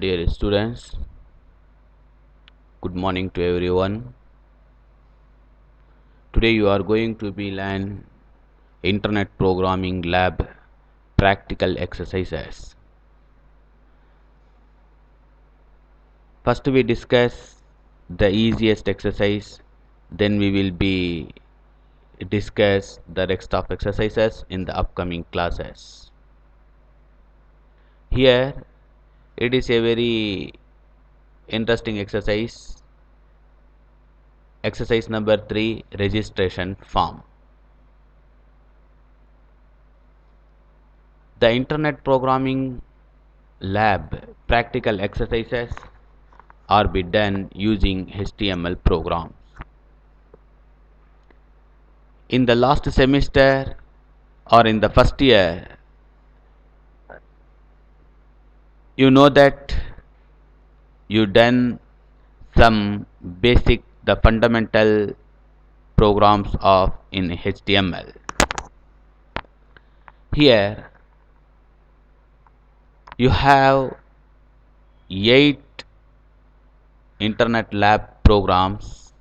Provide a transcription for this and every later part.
Dear students, good morning to everyone. Today you are going to be learn Internet Programming Lab practical exercises. First we discuss the easiest exercise, then we will be discuss the rest of exercises in the upcoming classes. Here it is a very interesting exercise. Exercise number 3, registration form. The Internet Programming Lab practical exercises are be done using HTML programs. In the last semester or in the first year, you know that you done some basic, the fundamental programs of in HTML. Here you have 8 internet lab programs.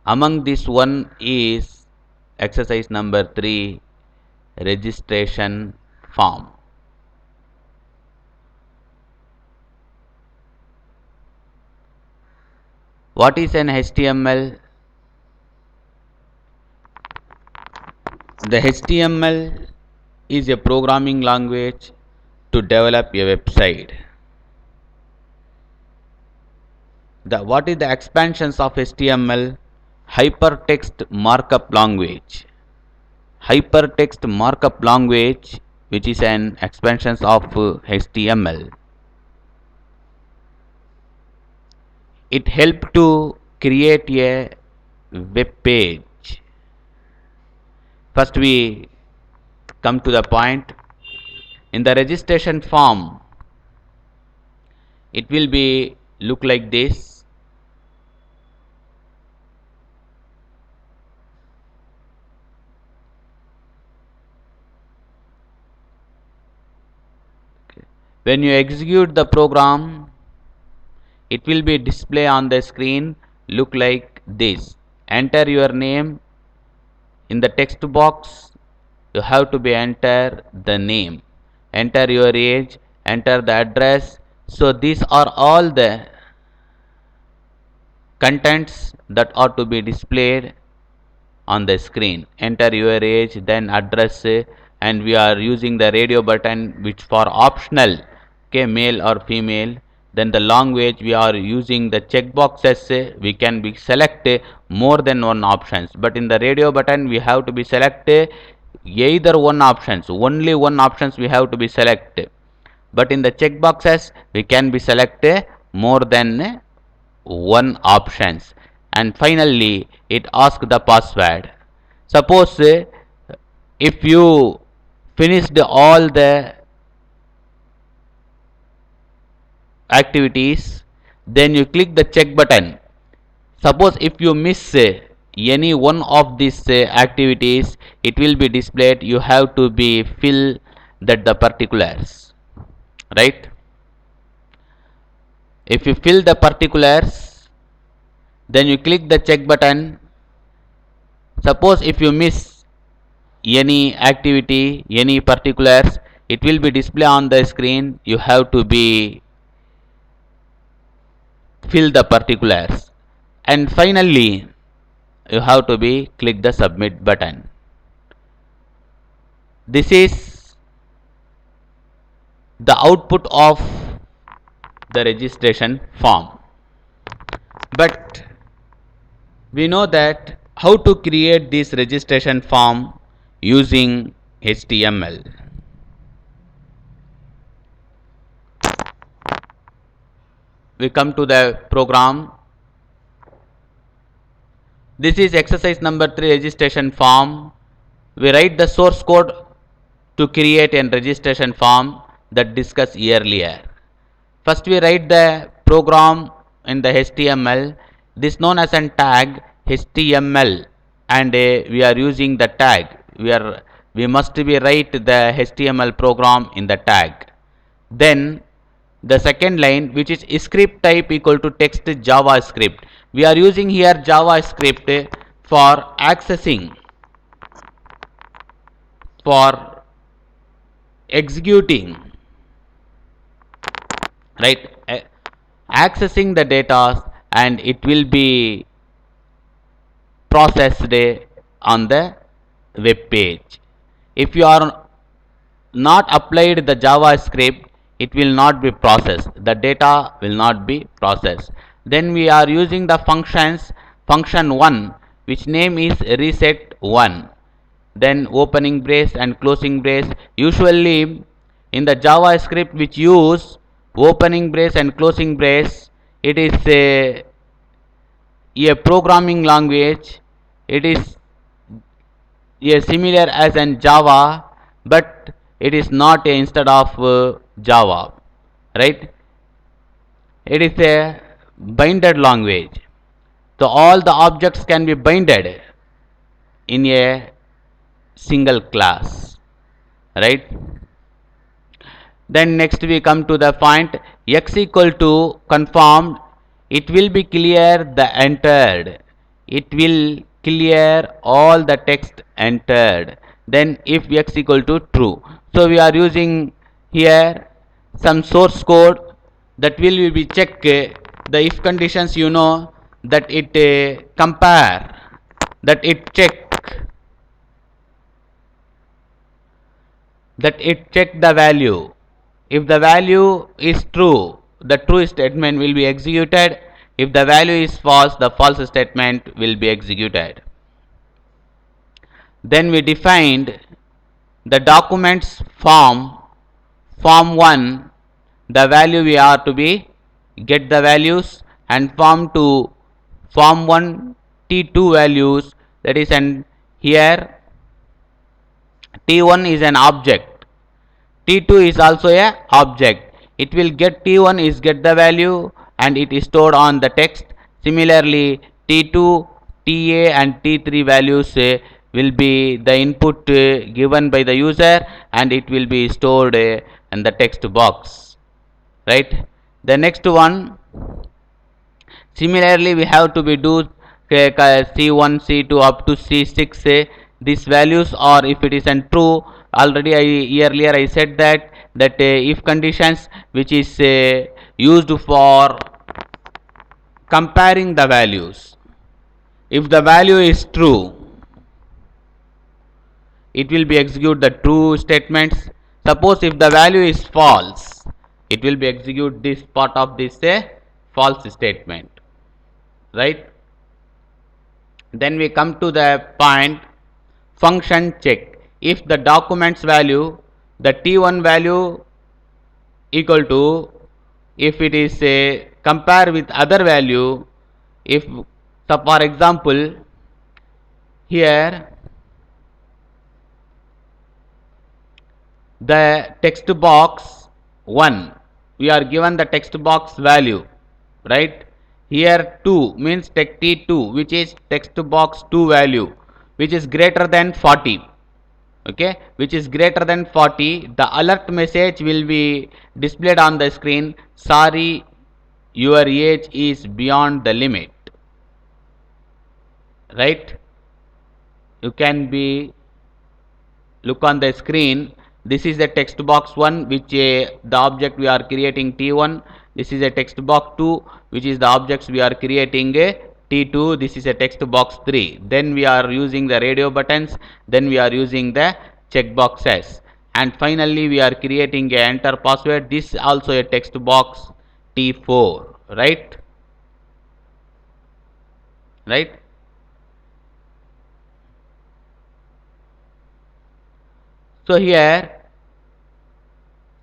Among this one is exercise number 3, registration form. What is an HTML? The HTML is a programming language to develop a website. What is the expansions of HTML? Hypertext markup language. Hypertext markup language, which is an expansion of HTML. It helps to create a web page. First we come to the point. In the registration form, it will be look like this. When you execute the program, it will be display on the screen look like this. Enter your name. In the text box, you have to be enter the name, enter your age, enter the address. So these are all the contents that are to be displayed on the screen. Enter your age, then address, and we are using the radio button which for optional, okay, male or female. Then the language, we are using the check boxes. We can be select more than one options, but in the radio button we have to be select either one options, only one options we have to be select. But in the check boxes we can be select more than one options. And finally it asks the password. Suppose if you finished all the activities, then you click the check button. Suppose if you miss any one of these activities, it will be displayed. You have to be fill that the particulars, right? If you fill the particulars, then you click the check button. Suppose if you miss any activity, any particulars, it will be displayed on the screen. You have to be fill the particulars, and finally you have to be click the submit button. This is the output of the registration form. But we know that how to create this registration form using HTML. We come to the program. This is exercise number 3, registration form. We write the source code to create a registration form that discussed earlier. First we write the program in the HTML. This known as a tag HTML, and we are using the tag. We must be write the HTML program in the tag. Then the second line, which is script type equal to text JavaScript. We are using here JavaScript for accessing, for executing, right, accessing the data, and it will be processed on the web page. If you are not applied the JavaScript, it will not be processed, the data will not be processed. Then we are using the functions, function 1, which name is reset 1, then opening brace and closing brace. Usually in the JavaScript which use opening brace and closing brace, it is a programming language. It is similar as in Java, but it is not instead of Java, right? It is a binded language. So all the objects can be binded in a single class, right? Then next we come to the point x equal to confirmed. It will be clear the entered. It will clear all the text entered. Then if x equal to true. So we are using here some source code that will be check the if conditions, you know, that it compare, that it check, the value. If the value is true, the true statement will be executed. If the value is false, the false statement will be executed. Then we defined the documents form 1, the value we are to be get the values, and form 2, form 1 T2 values, that is, and here T1 is an object, T2 is also a object. It will get T1 is get the value and it is stored on the text. Similarly, T2, TA and T3 values will be the input given by the user, and it will be stored in the text box, right? The next one, similarly we have to be do C1, C2 up to C6. These values, or if it is untrue, already earlier I said that if conditions which is used for comparing the values, if the value is true, it will be execute the true statements. Suppose if the value is false, it will be execute this part of this false statement, right? Then we come to the point function check. If the documents value, the T1 value equal to, if it is a compare with other value, if, so for example, here the text box 1, we are given the text box value, right? Here 2 means text T2, which is text box 2 value, which is greater than 40, okay, which is greater than 40. The alert message will be displayed on the screen, sorry, your age is beyond the limit, right? You can be look on the screen. This is the text box 1, which the object we are creating T1. This is a text box 2, which is the objects we are creating T2. This is a text box 3. Then we are using the radio buttons. Then we are using the check boxes. And finally we are creating a enter password. This also a text box T4, right? Right? So here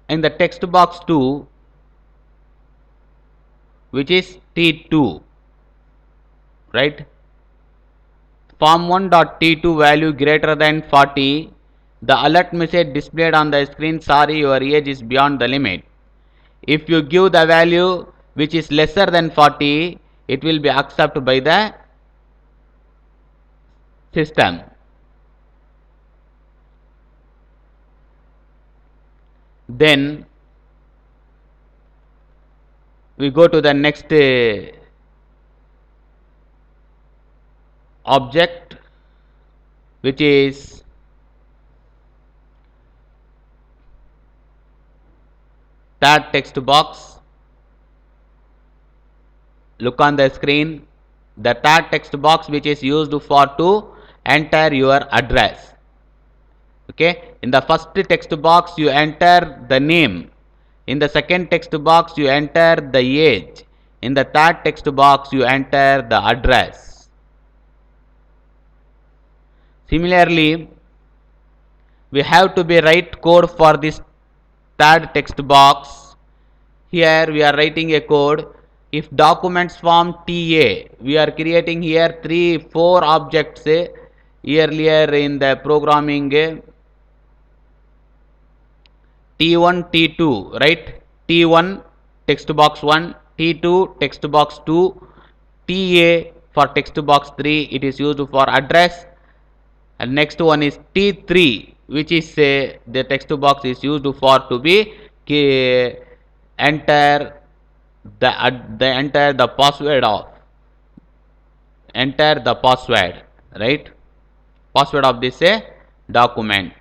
in the text box 2, which is T2, right? Form 1.T2 value greater than 40, the alert message displayed on the screen, sorry, your age is beyond the limit. If you give the value which is lesser than 40, it will be accepted by the system. Then we go to the next object, which is tag text box. Look on the screen, the tag text box which is used for to enter your address. Okay, in the first text box you enter the name, in the second text box you enter the age, in the third text box you enter the address. Similarly, we have to be write code for this third text box. Here we are writing a code. If documents form TA, we are creating here 4 objects earlier in the programming. T1, T2, right? T1 text box 1, T2 text box 2, TA for text box 3, it is used for address. And next one is T3, which is the text box is used for to be enter the password of right, password of this document.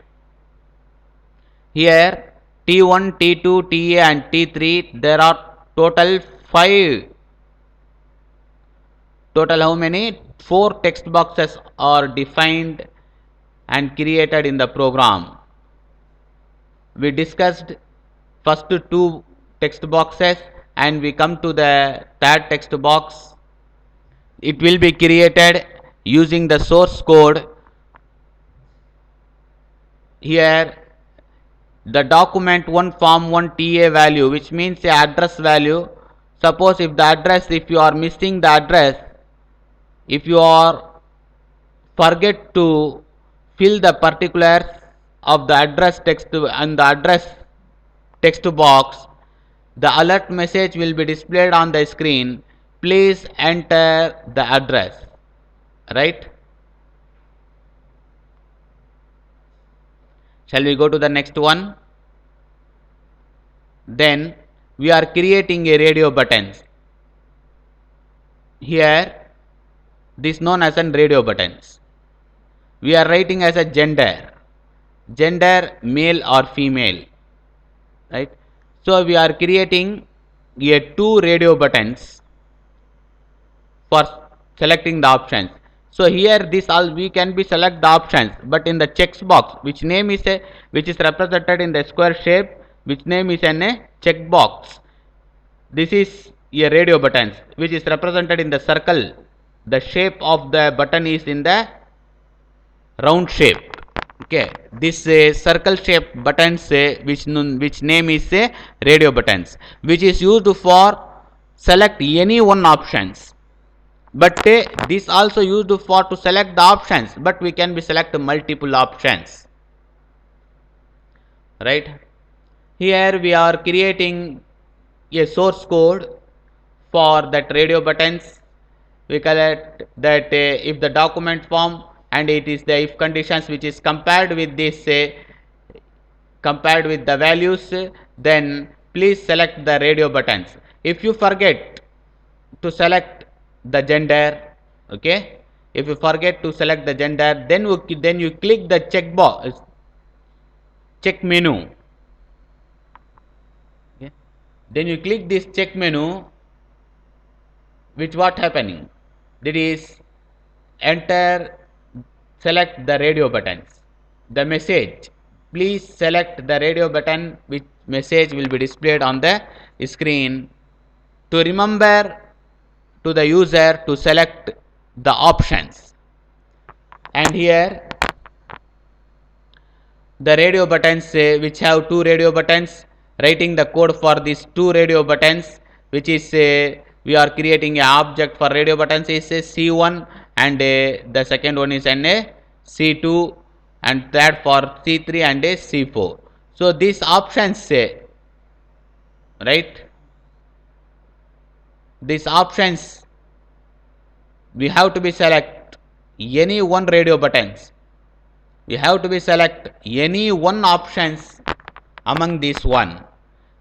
Here T1, T2, TA and T3, there are total 5. Total how many? 4 text boxes are defined and created in the program. We discussed first 2 text boxes and we come to the third text box. It will be created using the source code. Here the document 1 form 1 TA value, which means the address value. Suppose if the address, if you are missing the address, if you are forget to fill the particulars of the address text and the address text box, the alert message will be displayed on the screen. Please enter the address, right? Shall we go to the next one? Then we are creating a radio buttons. Here this known as an radio buttons. We are writing as a gender male or female, right? So we are creating a 2 radio buttons for selecting the options. So here this all we can be select the options, but in the check box which name is which is represented in the square shape, which name is a check box. This is a radio buttons which is represented in the circle. The shape of the button is in the round shape. Okay, this circle shape buttons which name is radio buttons, which is used for select any one options. But this also used for to select the options, but we can be select multiple options, right? Here we are creating a source code for that radio buttons. We collect that if the document form and it is the if conditions which is compared with this compared with the values, then please select the radio buttons. If you forget to select the gender, okay, if you forget to select the gender, then you click the check box, check menu, okay. Then you click this check menu, which what happening, that is enter, select the radio buttons, the message, please select the radio button, which message will be displayed on the screen to remember to the user to select the options. And here the radio buttons which have 2 radio buttons, writing the code for these 2 radio buttons, which is we are creating an object for radio buttons is C1 and the second one is an C2 and third for C3 and C4. So these options right, these options we have to be select any one radio buttons, we have to be select any one options among this one.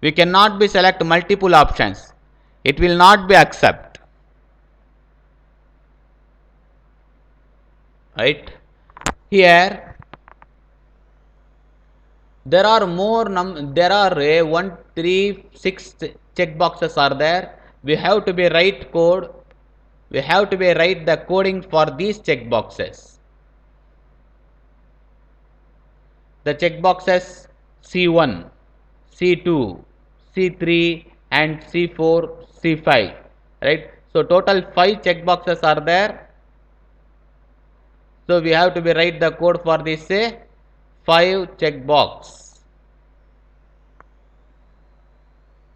We cannot be select multiple options. It will not be accept. Right? Here there are there are 1, 3, 6 check boxes are there. We have to be write code. We have to be write the coding for these check boxes. The check boxes C1, C2, C3 and C4, C5, right? So total 5 check boxes are there. So we have to be write the code for this 5 check box.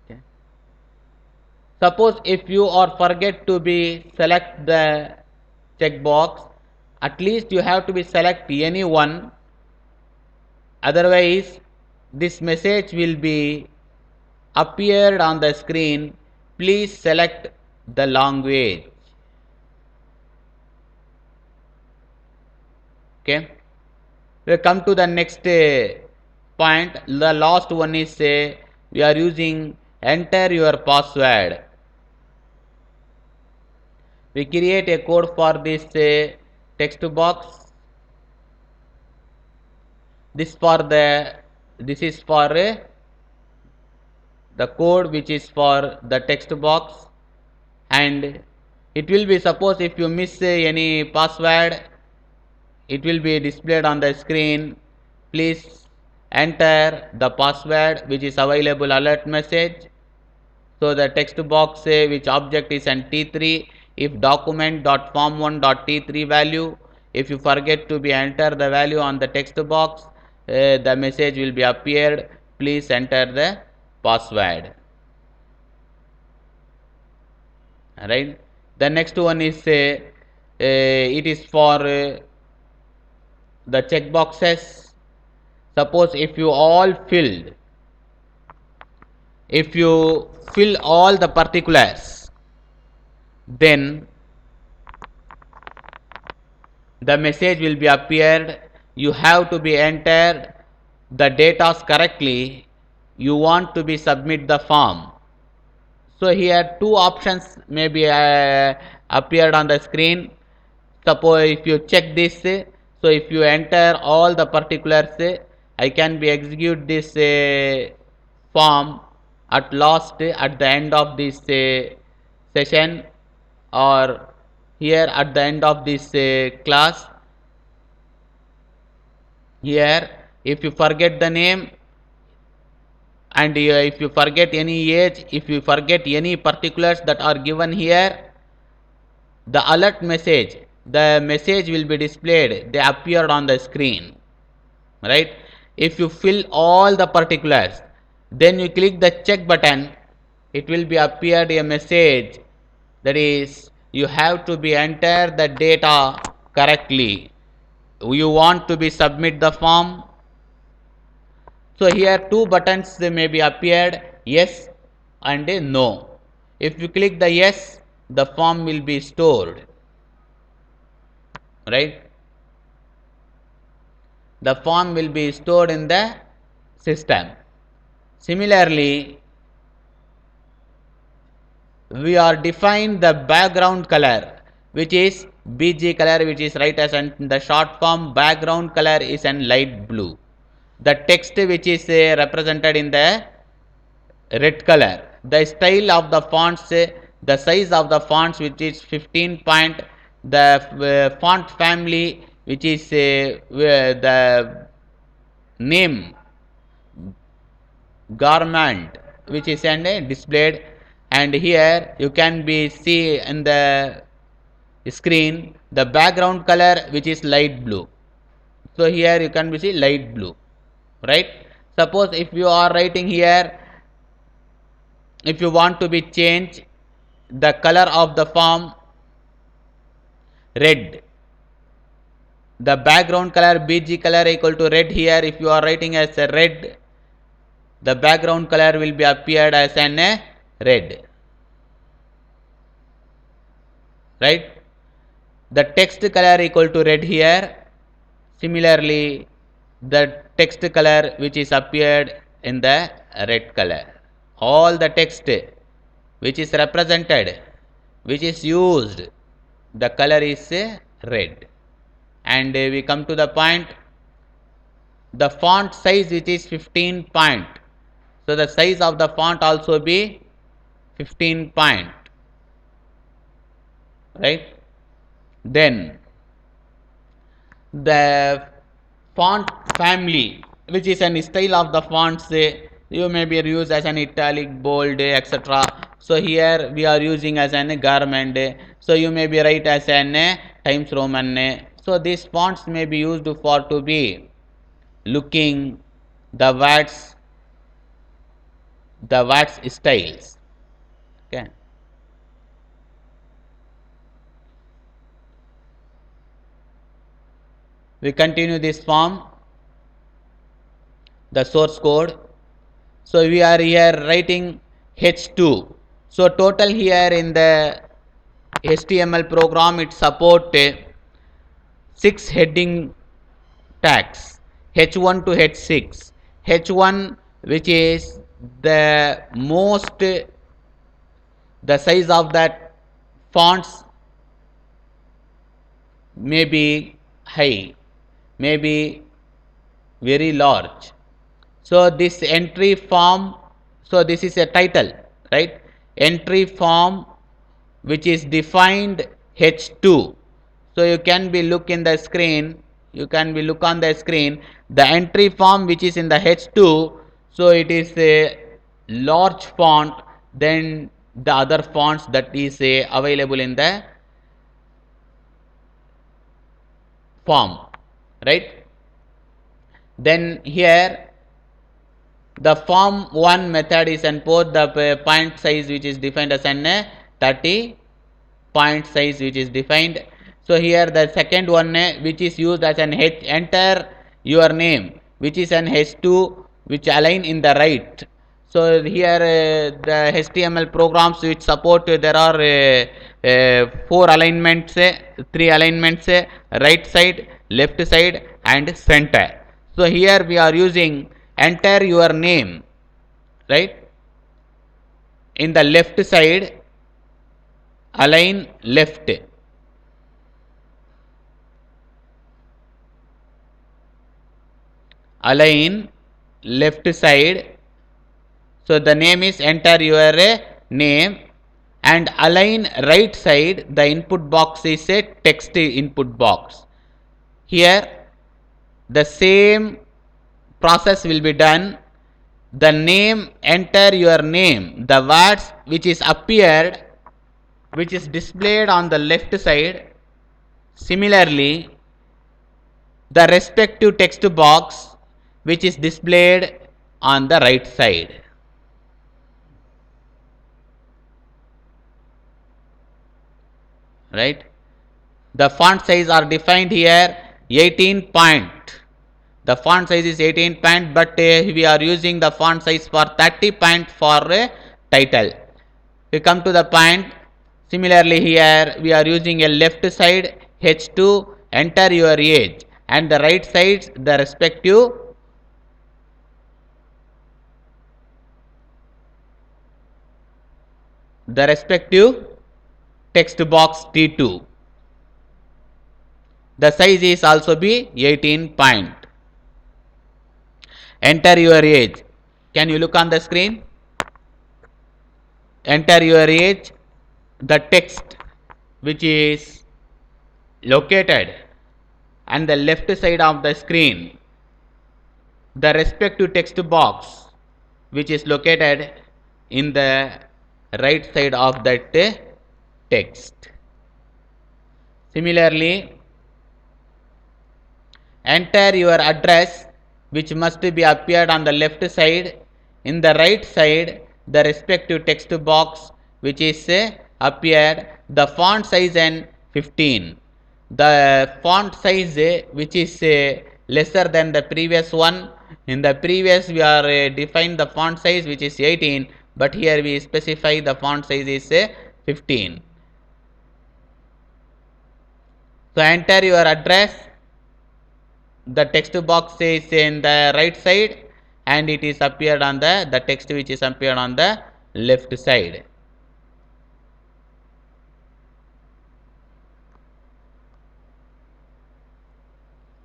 Okay. Suppose if you are forget to be select the check box, at least you have to be select any one. Otherwise, this message will be appeared on the screen. Please select the language. Okay. We come to the next point. The last one is we are using enter your password. We create a code for this text box. This is for the code which is for the text box, and it will be, suppose if you miss any password, it will be displayed on the screen. Please enter the password which is available alert message. So the text box which object is an T3. If document.form1.t3 value, if you forget to be enter the value on the text box, the message will be appeared. Please enter the password. Right. The next one is it is for the check boxes. Suppose if you fill all the particulars, then the message will be appeared. You have to be entered the data correctly. You want to be submit the form. So here two options may be appeared on the screen. Suppose if you check this, so if you enter all the particulars, I can be execute this form at last at the end of this session, or here at the end of this class. Here if you forget the name, and if you forget any age, if you forget any particulars that are given here, the alert message, the message will be displayed, they appeared on the screen, right? If you fill all the particulars, then you click the check button, it will be appeared a message, that is you have to be enter the data correctly. You want to be submit the form. So here two buttons may be appeared, yes and no. If you click the yes, the form will be stored, right? The form will be stored in the system. Similarly, we are define the background color, which is BG color, which is right as in the short form. Background color is in light blue. The text which is represented in the red color. The style of the fonts, the size of the fonts which is 15 point, the font family which is the name garment which is displayed, and here you can be see in the screen the background color which is light blue. So here you can be see light blue, right? Suppose if you are writing here, if you want to be change the color of the form red, the background color BG color equal to red, here if you are writing as a red, the background color will be appeared as an red, right? The text color equal to red here. Similarly, the text color which is appeared in the red color. All the text which is represented, which is used, the color is red. And we come to the point, the font size which is 15 point. So the size of the font also be 15 point, right? Then the font family, which is an style of the fonts, you may be used as an italic, bold, etc. So here we are using as an garment, so you may be write as an Times Roman. So these fonts may be used for to be looking the words styles. Okay. We continue this form, the source code. So we are here writing H2. So total here in the HTML program it support 6 heading tags, H1 to H6. H1, which is the most, the size of that fonts may be high, may be very large. So this entry form, so this is a title, right? Entry form which is defined H2. So you can be look in the screen, you can be look on the screen, the entry form which is in the H2, so it is a large font than the other fonts that is available in the form, right? Then here the form 1 method is import the point size which is defined as an 30 point size which is defined. So here the second one which is used as an enter your name, which is an H2 which align in the right. So here the HTML programs which support there are 4 alignments, 3 alignments, right side, left side and center. So here we are using enter your name, right? In the left side, align left, align left side. So the name is enter your name, and align right side, the input box is a text input box. Here the same process will be done. The name, enter your name, the words which is appeared, which is displayed on the left side. Similarly, the respective text box which is displayed on the right side. Right? The font size are defined here 18 point. The font size is 18 point, but we are using the font size for 30 point for title. We come to the point. Similarly here we are using a left side H2 enter your age, and the right side the respective text box T2. The size is also be 18 point. Enter your age. Can you look on the screen? Enter your age, the text which is located on the left side of the screen, the respective text box which is located in the right side of that text. Similarly, enter your address which must be appeared on the left side. In the right side, the respective text box which is appeared, the font size and 15. The font size which is lesser than the previous one. In the previous we are defined the font size which is 18, but here we specify the font size is 15. So enter your address. The text box is in the right side and it is appeared on the text which is appeared on the left side.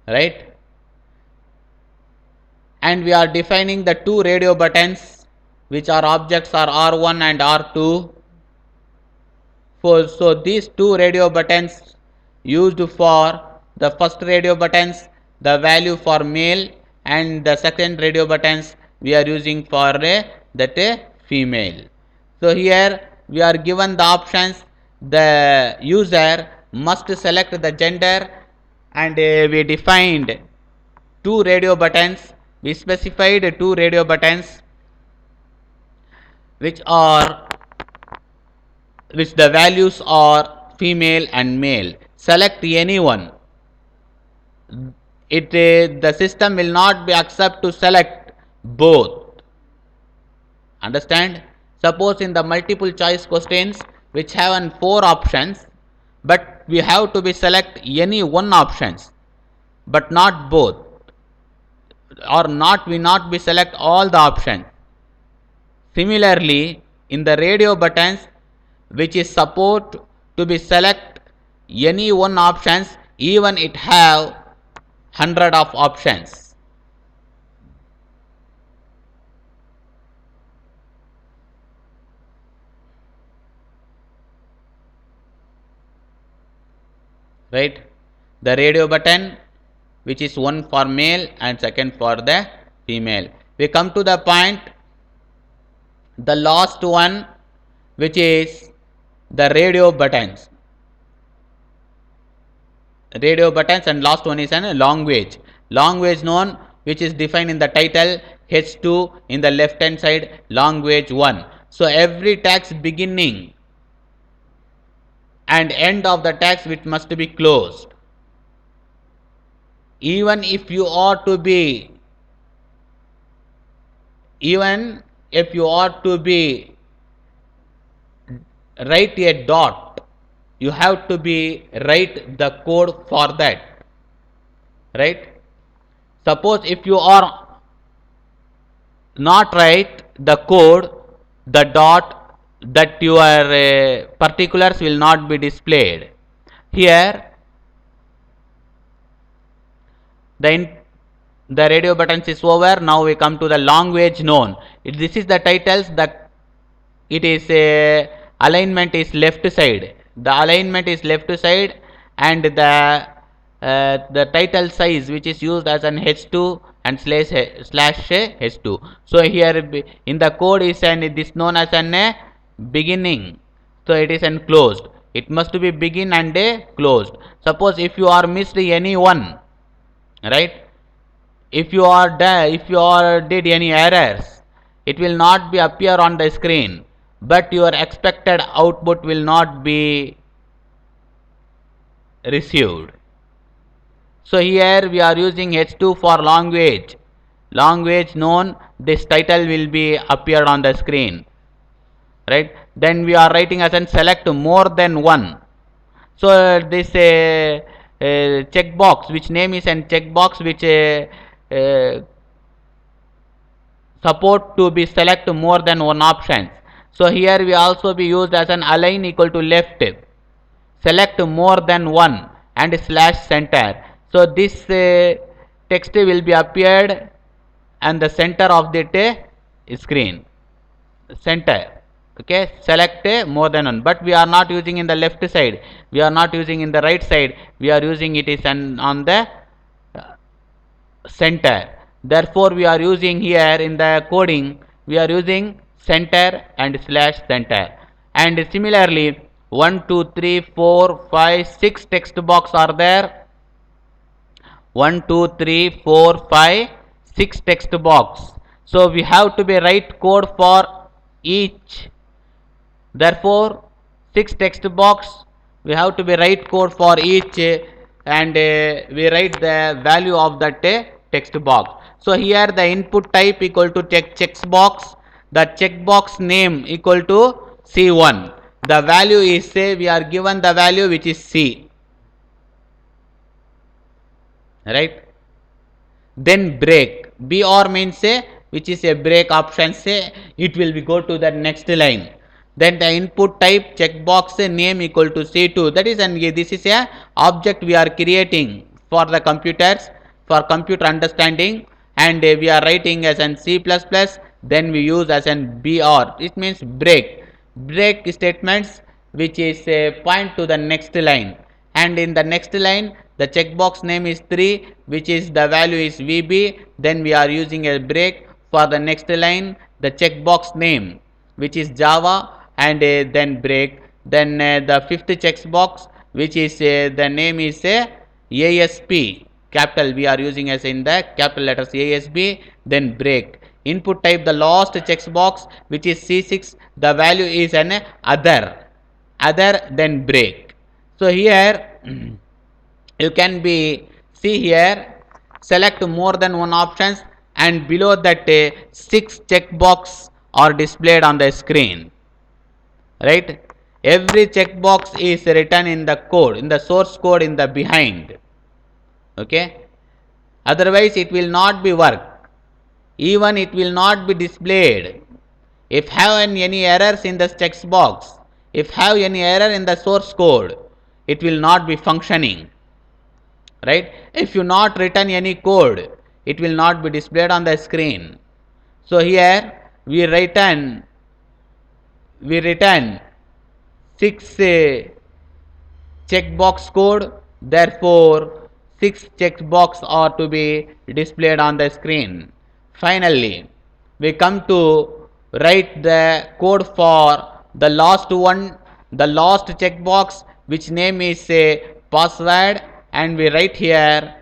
right? And we are defining the two radio buttons which are objects are R1 and R2. So these two radio buttons used for the first radio buttons the value for male, and the second radio buttons we are using for that female. So here we are given the options. The user must select the gender, and we defined two radio buttons. We specified two radio buttons which are which the values are female and male. Select any one. The system will not be accept to select both. Understand? Suppose in the multiple choice questions which have four options, but we have to be select any one options, but not both, or not we not be select all the options. Similarly, in the radio buttons which is support to be select any one options, even it have 100 of options. Right? The radio button which is one for male and second for the female. We come to the point, the last one, which is the radio buttons. Radio buttons, and last one is an language. Language known which is defined in the title, H2 in the left hand side, language 1. So every text beginning and end of the text which must be closed. Even if you are to be write a dot, you have to be write the code for that, right? Suppose if you are not write the code, the dot, that your particulars will not be displayed. Here the radio buttons is over. Now we come to the language known. This is the titles. It is alignment is left side. The alignment is left side, and the title size which is used as an H2 and slash H2. So here in the code is this known as an beginning. So it is closed. It must be begin and closed. Suppose if you are missed any one, right? If you did any errors, it will not be appear on the screen, but your expected output will not be received. So here we are using H2 for language. Language known, this title will be appeared on the screen, right? Then we are writing as an select more than one. So this checkbox, which name is an checkbox which support to be select more than one option. So here we also be used as an align equal to left, select more than one, and slash center. So this text will be appeared and the center of the screen, center. Okay, select more than one, but we are not using in the left side, we are not using in the right side, we are using it is on the center. Therefore we are using here in the coding, we are using center and slash center. And similarly 1 2 3 4 5 6 text box are there. 1 2 3 4 5 6 text box. So we have to be write code for each. Therefore 6 text box we have to be write code for each, and we write the value of that text box. So here the input type equal to checkbox, the checkbox name equal to C1. The value is we are given the value which is C, right? Then break, BR means which is a break option, it will be go to the next line. Then the input type checkbox name equal to C2, that is, and this is a object we are creating for the computers, for computer understanding, and we are writing as an C++, then we use as an BR. It means break statements which is point to the next line, and in the next line the checkbox name is 3, which is the value is VB, then we are using a break for the next line the checkbox name which is Java, and then break. Then the fifth checkbox which is the name is ASP capital, we are using as in the capital letters ASB, then break. Input type the last checkbox which is C6, the value is an other, then break. So here you can be see here, select more than one options, and below that 6 checkbox are displayed on the screen, right? Every checkbox is written in the code, in the source code in the behind, okay? Otherwise it will not be work, even it will not be displayed. If have any errors in the checkbox, if have any error in the source code, it will not be functioning, right? If you not written any code, it will not be displayed on the screen. So here we written 6 checkbox code, therefore 6 checkbox are to be displayed on the screen. Finally we come to write the code for the last one, the last checkbox which name is password, and we write here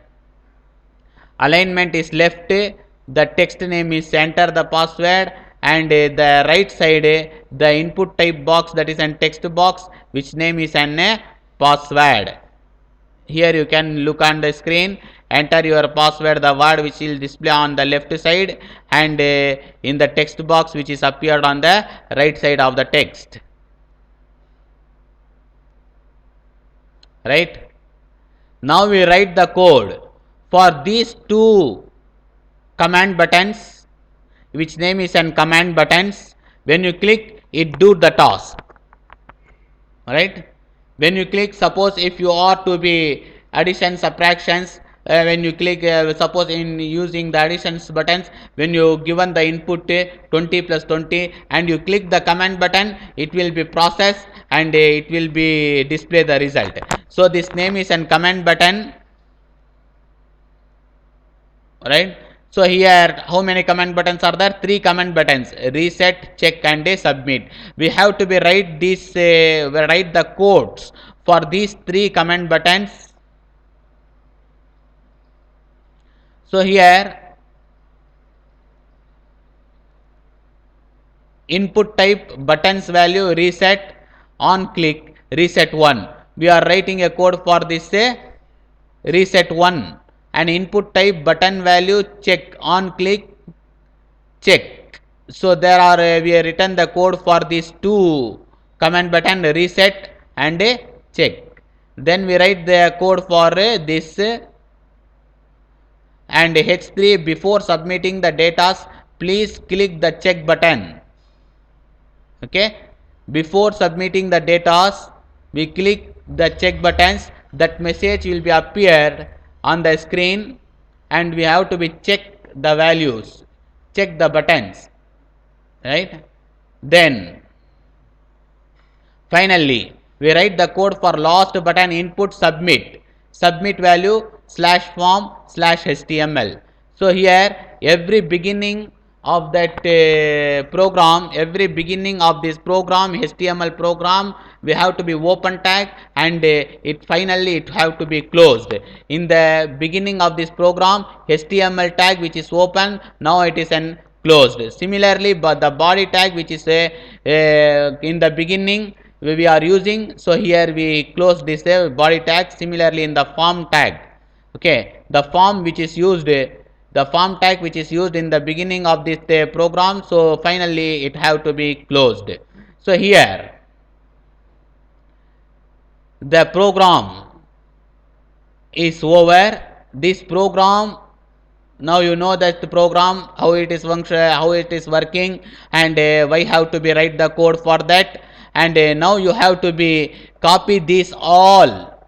alignment is left, the text name is enter the password, and the right side the input type box, that is an text box which name is an password. Here you can look on the screen, enter your password, the word which will display on the left side, and in the text box which is appeared on the right side of the text, right? Now we write the code for these two command buttons which name is an command buttons. When you click, it do the task, right? When you click, suppose if you are to be addition subtractions, when you click suppose in using the additions buttons, when you given the input 20 plus 20 and you click the command button, it will be processed and it will be display the result. So this name is an command button, right? So here how many command buttons are there? 3 command buttons: reset, check, and submit. We have to be write this write the codes for these 3 command buttons. So here input type buttons value reset, on click reset 1. We are writing a code for this reset 1, and input type button value check, on click check. So there are we have written the code for these 2 command button, reset and check. Then we write the code for this and H3, before submitting the data please click the check button, okay? Before submitting the data we click the check buttons, that message will be appeared on the screen, and we have to be check the values, check the buttons, right? Then finally we write the code for last button input submit, submit value /form/html. So here every beginning of that program, every beginning of this program, HTML program, we have to be open tag, and it finally it have to be closed. In the beginning of this program, HTML tag which is open, now it is an closed. Similarly, but the body tag which is in the beginning we are using, so here we close this body tag. Similarly in the form tag, okay, the form which is used, the form tag which is used in the beginning of this program, so finally it have to be closed. So here the program is over. This program, now you know that the program how it is function, how it is working, and why have to be write the code for that. And now you have to be copy this all,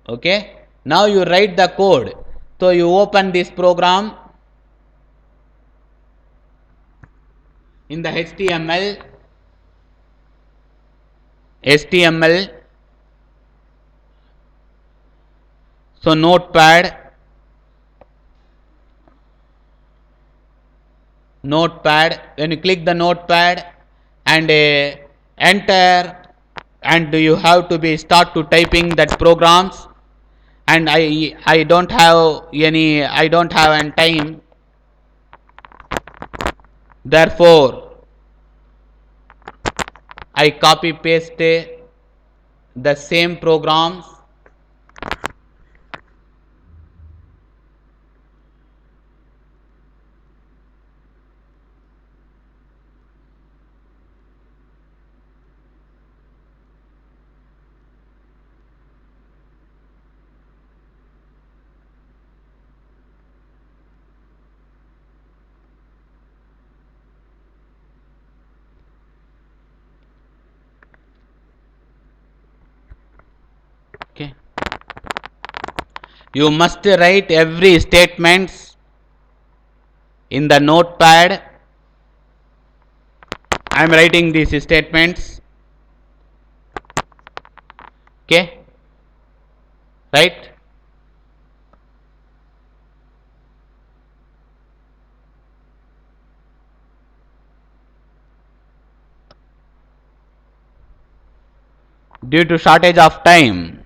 okay? Now you write the code. So you open this program in the HTML. So notepad, when you click the notepad and enter, and you have to be start to typing that programs, and I don't have any time, therefore I copy paste the same programs. Okay, you must write every statements in the notepad. I am writing these statements. Okay, right. Due to shortage of time,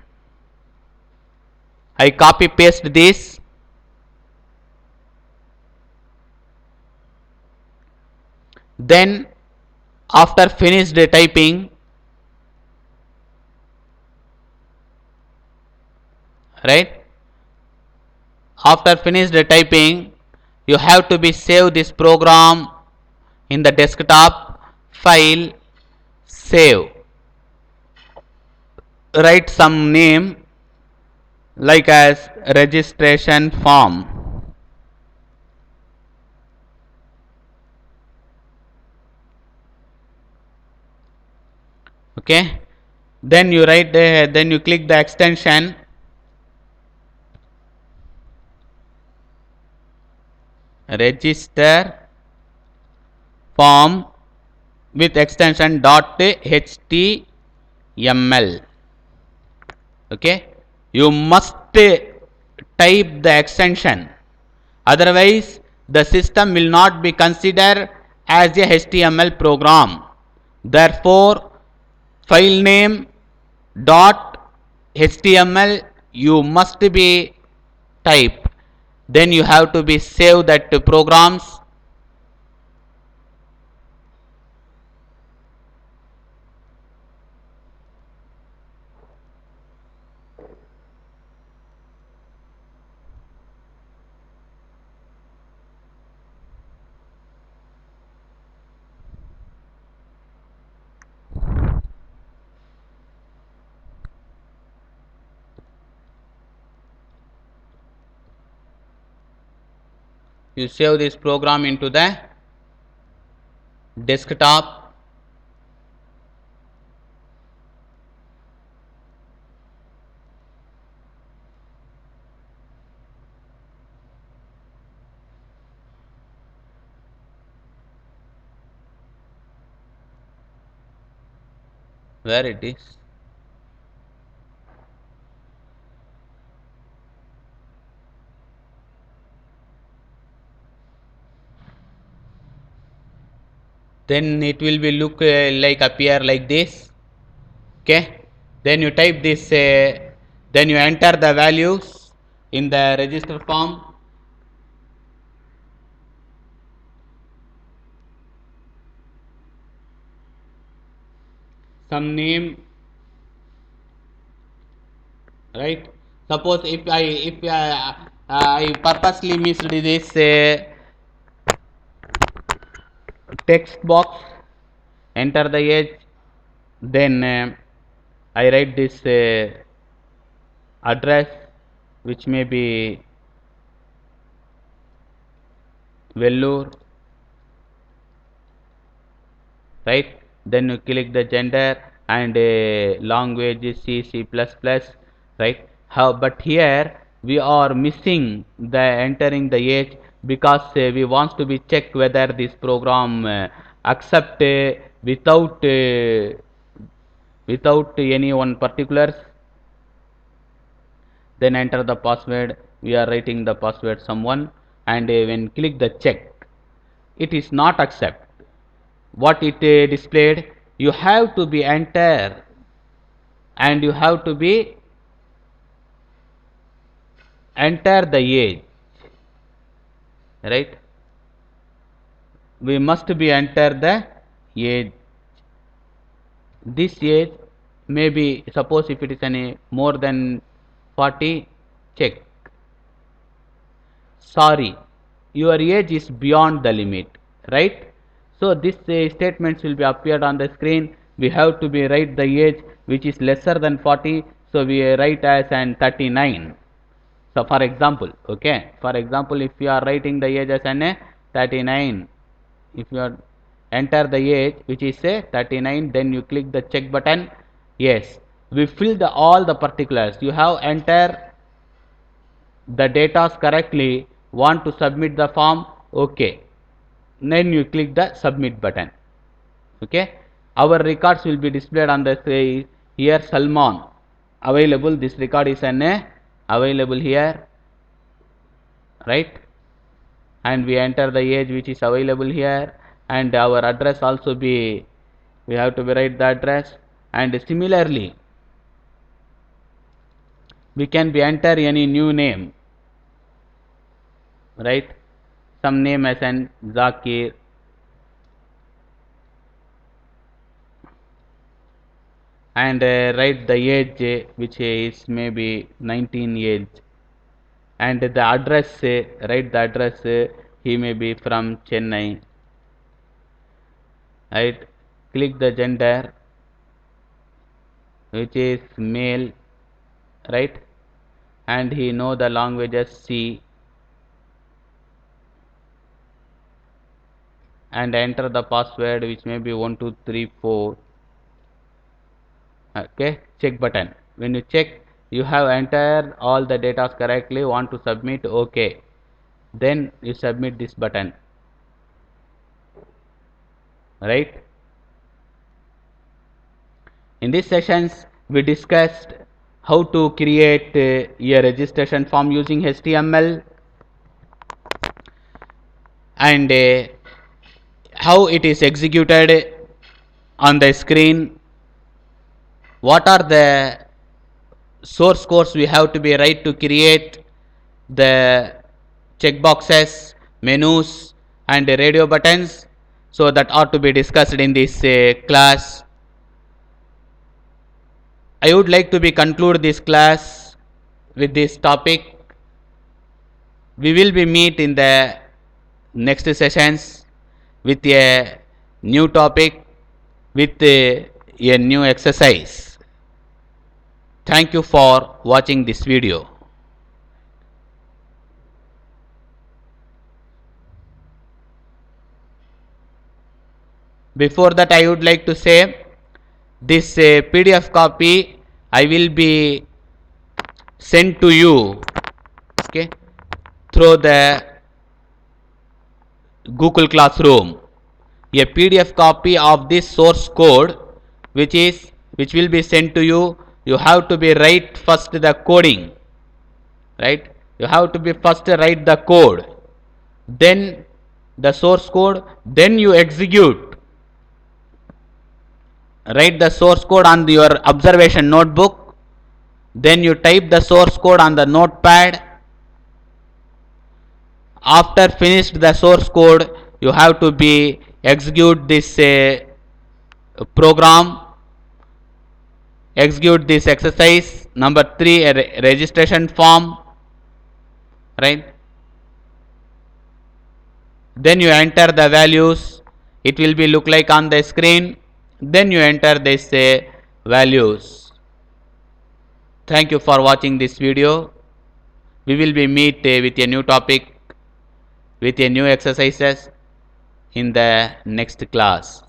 I copy paste this. Then after finished typing, right, after finished typing, you have to be save this program in the desktop file. Save, write some name like as registration form. Okay, then you write then you click the extension register form with extension .html. Okay, you must type the extension, otherwise the system will not be considered as a HTML program. Therefore file name .html you must be type, then you have to be save that programs. You save this program into the desktop. Where it is? Then it will be look like appear like this. Okay, then you type this, then you enter the values in the register form. Some name, right? Suppose if I purposely missed this text box, enter the age, then I write this address, which may be Vellore, right? Then you click the gender and language C++, right? But here we are missing the entering the age, because we want to be check whether this program accept without any one particulars. Then enter the password. We are writing the password someone, and when click the check, it is not accept. What it displayed, you have to be enter, and you have to be enter the age, right? We must be enter the age. This age may be, suppose if it is any more than 40, check. Sorry, your age is beyond the limit, right? So this statements will be appeared on the screen. We have to be write the age which is lesser than 40, so we write as an 39. So for example, okay, for example, if you are writing the age as an 39, if you are enter the age which is say 39, then you click the check button. Yes, we fill the all the particulars. You have enter the data correctly, want to submit the form, okay, then you click the submit button. Okay, our records will be displayed on the say here Salman available. This record is an available here, right? And we enter the age which is available here, and our address also be, we have to be write the address. And similarly we can be enter any new name, right? Some name as an Zakir, and write the age which is maybe 19 age, and the address write the address, he may be from Chennai, right? Click the gender which is male, right? And he know the languages C, and enter the password which may be 1234. Okay, check button. When you check, you have entered all the data correctly, want to submit, okay, then you submit this button, right? In these sessions we discussed how to create a registration form using HTML, and how it is executed on the screen. What are the source codes we have to be right to create the checkboxes, menus, and radio buttons. So that ought to be discussed in this class. I would like to be conclude this class with this topic. We will be meet in the next sessions with a new topic, with a new exercise. Thank you for watching this video. Before that, I would like to say this PDF copy I will be sent to you, okay, through the Google Classroom. A PDF copy of this source code which will be sent to you. You have to be write first the coding, right? You have to be first write the code, then the source code, then you execute. Write the source code on your observation notebook, then you type the source code on the notepad. After finished the source code, you have to be execute this program, execute this exercise number 3, a registration form, right? Then you enter the values, it will be look like on the screen, then you enter this values. Thank you for watching this video. We will be meet with a new topic, with a new exercises in the next class.